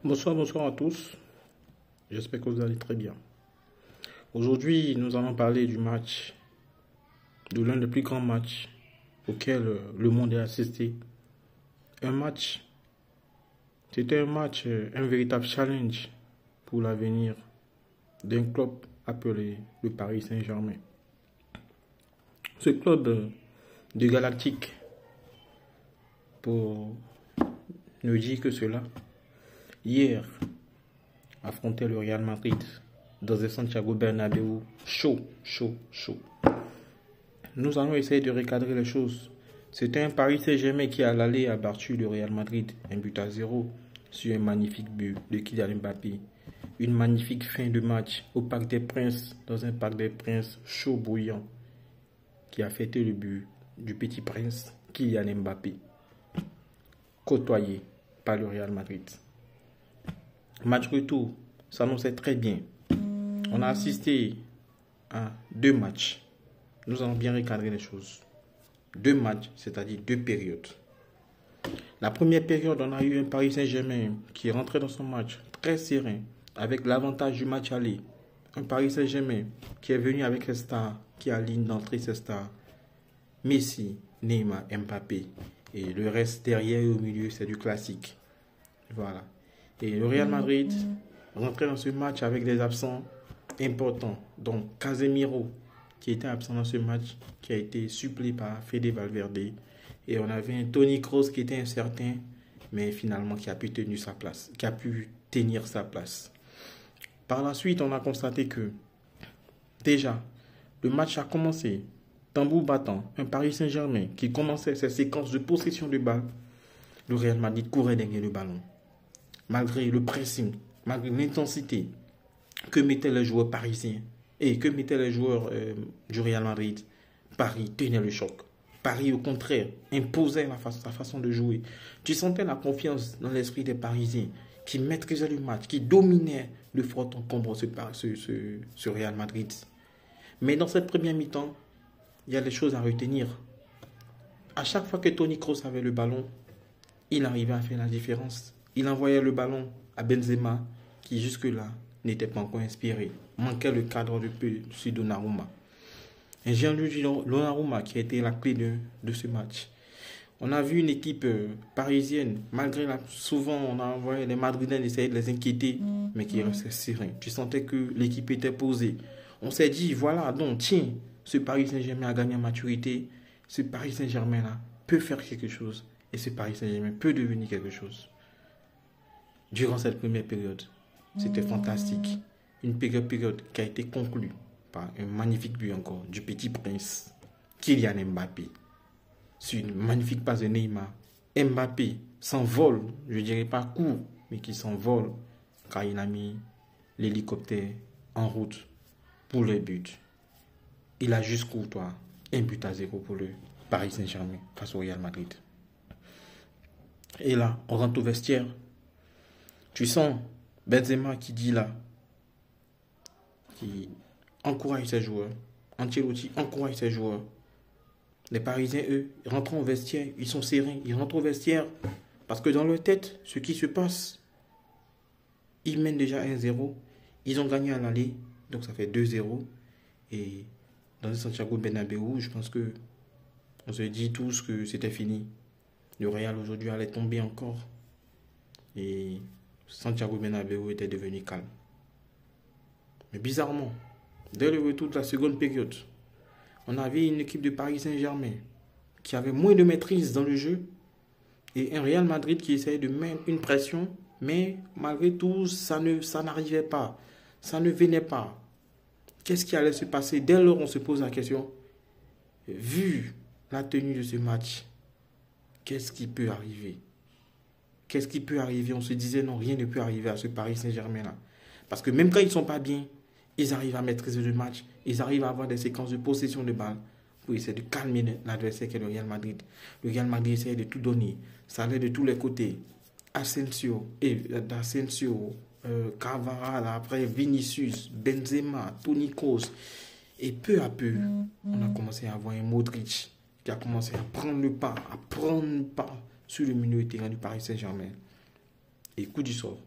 Bonsoir à tous. J'espère que vous allez très bien. Aujourd'hui, nous allons parler du match, de l'un des plus grands matchs auquel le monde a assisté. C'était un match, un véritable challenge pour l'avenir d'un club appelé le Paris Saint-Germain. Ce club de Galactique, pour ne dire que cela, hier affrontait le Real Madrid dans un Santiago Bernabéu chaud. Nous allons essayer de recadrer les choses. C'était un Paris Saint-Germain qui à l'aller a battu le Real Madrid 1-0 sur un magnifique but de Kylian Mbappé. Une magnifique fin de match au Parc des Princes, dans un Parc des Princes chaud bouillant, qui a fêté le but du petit prince Kylian Mbappé, côtoyé par le Real Madrid. Match retour s'annonçait très bien. On a assisté à 2 matchs. Nous allons bien recadrer les choses. 2 matchs, c'est-à-dire 2 périodes. La première période, on a eu un Paris Saint-Germain qui est rentré dans son match très serein, avec l'avantage du match aller. Un Paris Saint-Germain qui est venu avec ses stars, qui aligne d'entrée ses stars. Messi, Neymar, Mbappé. Et le reste derrière et au milieu, c'est du classique. Voilà. Et le Real Madrid rentrait dans ce match avec des absents importants. Donc Casemiro, qui était absent dans ce match, qui a été suppléé par Fede Valverde. Et on avait un Toni Kroos qui était incertain, mais finalement qui a pu tenir sa place. Par la suite, on a constaté que déjà, le match a commencé. Tambour battant, un Paris Saint-Germain qui commençait ses séquences de possession de balle. Le Real Madrid courait derrière le ballon. Malgré le pressing, malgré l'intensité que mettaient les joueurs parisiens et que mettaient les joueurs du Real Madrid, Paris tenait le choc. Paris, au contraire, imposait sa façon de jouer. Tu sentais la confiance dans l'esprit des Parisiens qui maîtrisaient le match, qui dominaient de fort en comble ce Real Madrid. Mais dans cette première mi-temps, il y a des choses à retenir. À chaque fois que Toni Kroos avait le ballon, il arrivait à faire la différence. Il envoyait le ballon à Benzema, qui jusque-là n'était pas encore inspiré. Manquait le cadre de peu sur Donnarumma. Et Gianluigi Donnarumma qui a été la clé de ce match. On a vu une équipe parisienne, malgré souvent on a envoyé les Madrilènes essayer de les inquiéter, mais qui restaient sereins. Tu sentais que l'équipe était posée. On s'est dit, voilà, donc tiens, ce Paris Saint-Germain a gagné en maturité. Ce Paris Saint-Germain-là peut faire quelque chose. Et ce Paris Saint-Germain peut devenir quelque chose. Durant cette première période, c'était fantastique. Une période qui a été conclue par un magnifique but encore du petit prince Kylian Mbappé. Sur une magnifique passe de Neymar. Mbappé s'envole, je ne dirais pas court, mais qui s'envole car il a mis l'hélicoptère en route pour le but. Il a juste courtois 1-0 pour le Paris Saint-Germain face au Real Madrid. Et là, on rentre au vestiaire. Tu sens Benzema qui dit là, qui encourage ses joueurs. Ancelotti encourage ses joueurs. Les Parisiens, eux, rentrent au vestiaire, ils sont sereins, ils rentrent au vestiaire. Parce que dans leur tête, ce qui se passe, ils mènent déjà 1-0. Ils ont gagné à l'aller, donc ça fait 2-0. Et dans le Santiago Bernabéu, je pense que on se dit tous que c'était fini. Le Real aujourd'hui allait tomber encore. Et Santiago Bernabéu était devenu calme. Mais bizarrement, dès le retour de la seconde période, on avait une équipe de Paris Saint-Germain qui avait moins de maîtrise dans le jeu et un Real Madrid qui essayait de mettre une pression, mais malgré tout, ça n'arrivait pas. Ça ne venait pas. Qu'est-ce qui allait se passer? Dès lors, on se pose la question, vu la tenue de ce match, qu'est-ce qui peut arriver? Qu'est-ce qui peut arriver? On se disait non, rien ne peut arriver à ce Paris Saint-Germain-là. Parce que même quand ils ne sont pas bien, ils arrivent à maîtriser le match. Ils arrivent à avoir des séquences de possession de balle pour essayer de calmer l'adversaire qui est le Real Madrid. Le Real Madrid essayait de tout donner. Ça allait de tous les côtés. Asensio, Cavara, après Vinicius, Benzema, Toni Kroos. Et peu à peu, on a commencé à avoir un Modric qui a commencé à prendre le pas sur le milieu de terrain du Paris Saint-Germain. Et coup du sort,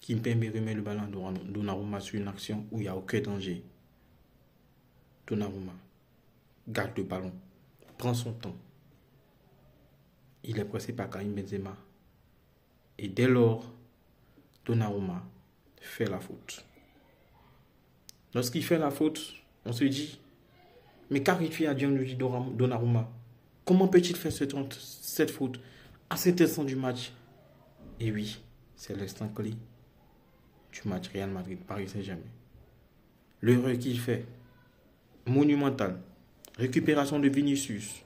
Kimpembe remet le ballon à Donnarumma sur une action où il n'y a aucun danger. Donnarumma garde le ballon, prend son temps. Il est pressé par Karim Benzema. Et dès lors, Donnarumma fait la faute. Lorsqu'il fait la faute, on se dit, mais qu'arrive à Gianluigi Donnarumma? Comment peut-il faire cette faute à cet instant du match? Et oui, c'est l'instant clé du match Real Madrid-Paris Saint-Germain. L'erreur qu'il fait, monumentale. Récupération de Vinicius.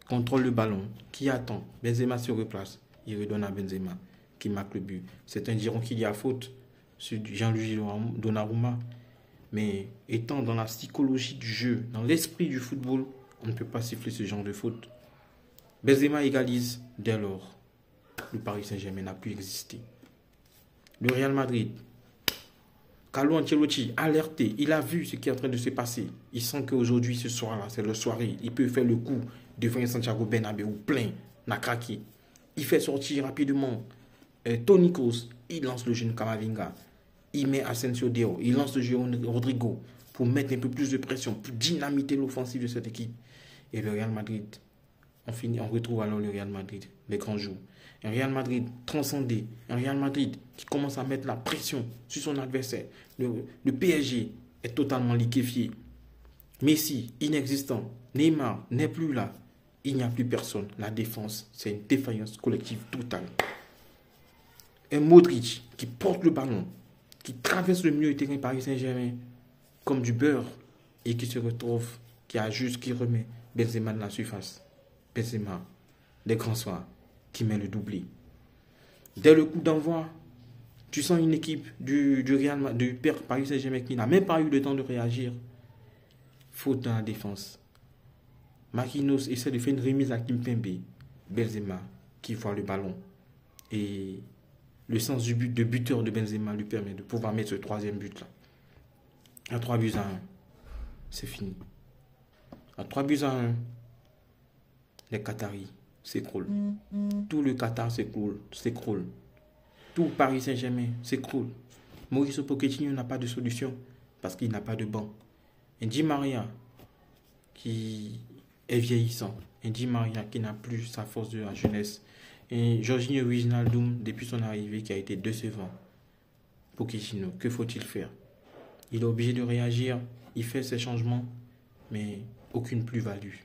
Contrôle le ballon. Qui attend? Benzema se replace. Il redonne à Benzema qui marque le but. Certains diront qu'il y a faute sur Gianluigi Donnarumma. Mais étant dans la psychologie du jeu, dans l'esprit du football, on ne peut pas siffler ce genre de faute. Benzema égalise. Dès lors, le Paris Saint-Germain n'a plus existé. Le Real Madrid, Carlo Ancelotti, alerté, il a vu ce qui est en train de se passer. Il sent qu'aujourd'hui, ce soir-là, c'est le soirée. Il peut faire le coup devant Santiago Bernabéu plein, n'a craqué. Il fait sortir rapidement Toni Kroos, il lance le jeune Camavinga. Il met Asensio dehors, il lance le jeune Rodrigo pour mettre un peu plus de pression, pour dynamiter l'offensive de cette équipe. Et le Real Madrid, on retrouve alors le Real Madrid, les grands jours. Un Real Madrid transcendé, un Real Madrid qui commence à mettre la pression sur son adversaire. Le PSG est totalement liquéfié. Messi, inexistant. Neymar n'est plus là. Il n'y a plus personne. La défense, c'est une défaillance collective totale. Un Modric qui porte le ballon, qui traverse le milieu du terrain Paris Saint-Germain comme du beurre et qui se retrouve, qui remet Benzema de la surface. Benzema, des grands soirs, qui met le doublé. Dès le coup d'envoi, tu sens une équipe du Paris Saint-Germain qui n'a même pas eu le temps de réagir. Faute dans la défense. Marquinhos essaie de faire une remise à Kimpembe. Benzema qui voit le ballon. Et le sens du but de buteur de Benzema lui permet de pouvoir mettre ce troisième but-là. À 3-1, c'est fini. À 3-1, les Qataris s'écroulent. Tout le Qatar s'écroule. Tout Paris Saint-Germain s'écroule. Mauricio Pochettino n'a pas de solution parce qu'il n'a pas de banc. Et Di Maria qui est vieillissant. Et Di Maria qui n'a plus sa force de la jeunesse. Et Jorginho Wijnaldum, depuis son arrivée, qui a été décevant. Pochettino, que faut-il faire? Il est obligé de réagir. Il fait ses changements, mais aucune plus-value.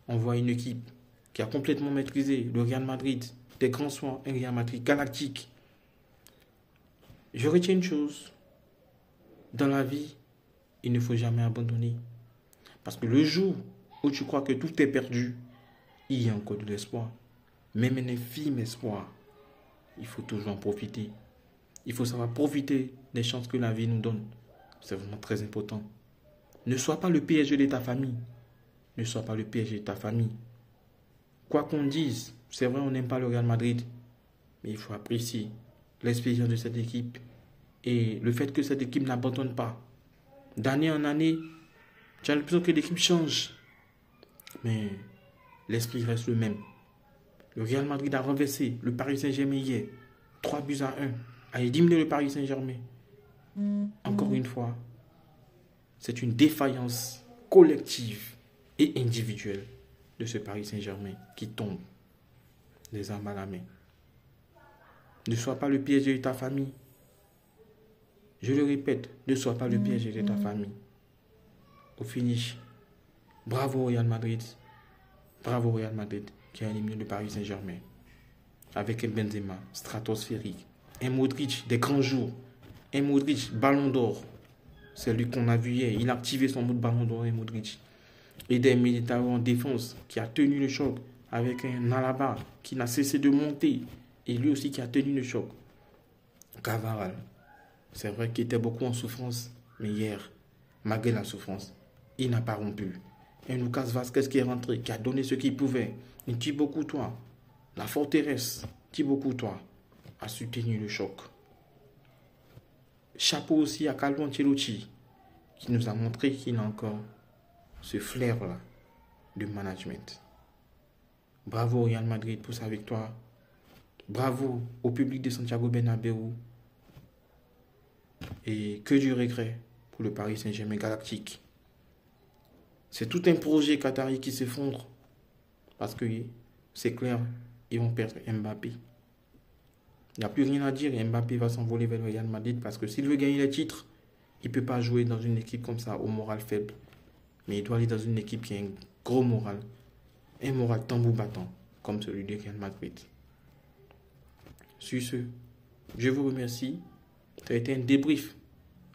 On voit une équipe qui a complètement maîtrisé le Real Madrid, des grands soins, un Real Madrid galactique. Je retiens une chose. Dans la vie, il ne faut jamais abandonner. Parce que le jour où tu crois que tout est perdu, il y a encore de l'espoir. Même un infime espoir, il faut toujours en profiter. Il faut savoir profiter des chances que la vie nous donne. C'est vraiment très important. Ne sois pas le PSG de ta famille. Ne sois pas le PSG de ta famille. Quoi qu'on dise, c'est vrai, on n'aime pas le Real Madrid, mais il faut apprécier l'expérience de cette équipe et le fait que cette équipe n'abandonne pas. D'année en année, tu as l'impression que l'équipe change, mais l'esprit reste le même. Le Real Madrid a renversé le Paris Saint-Germain hier, 3-1, a éliminé le Paris Saint-Germain. Encore une fois, c'est une défaillance collective et individuelle de ce Paris Saint-Germain qui tombe les armes à la main. Ne sois pas le PSG de ta famille. Je le répète, ne sois pas le PSG de ta famille. Au finish, bravo Real Madrid. Bravo Real Madrid qui a éliminé le Paris Saint-Germain. Avec un Benzema stratosphérique. Un Modric des grands jours. Un Modric ballon d'or. C'est lui qu'on a vu hier. Il a activé son mode ballon d'or, un Modric. Et des militaires en défense qui a tenu le choc avec un Alaba qui n'a cessé de monter et lui aussi qui a tenu le choc. Cavaral, c'est vrai qu'il était beaucoup en souffrance, mais hier, malgré la souffrance, il n'a pas rompu. Et Lucas Vazquez qui est rentré, qui a donné ce qu'il pouvait. Et Thibaut Courtois, la forteresse, Thibaut Courtois a soutenu le choc. Chapeau aussi à Carlo Ancelotti qui nous a montré qu'il a encore ce flair-là de management. Bravo au Real Madrid pour sa victoire. Bravo au public de Santiago Bernabéu Et que du regret pour le Paris Saint-Germain Galactique. C'est tout un projet qatari qui s'effondre. Parce que c'est clair, ils vont perdre Mbappé. Il n'y a plus rien à dire. Mbappé va s'envoler vers le Real Madrid parce que s'il veut gagner les titres, il ne peut pas jouer dans une équipe comme ça au moral faible. Mais il doit aller dans une équipe qui a un gros moral. Un moral tambour battant comme celui du Real Madrid. Sur ce, je vous remercie. Ça a été un débrief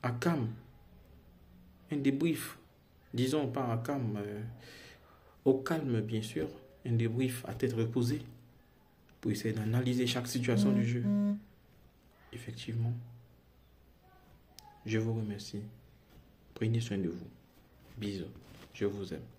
à calme. Un débrief, disons pas à calme, au calme bien sûr. Un débrief à tête reposée pour essayer d'analyser chaque situation du jeu. Effectivement, je vous remercie. Prenez soin de vous. Bisous. Je vous aime.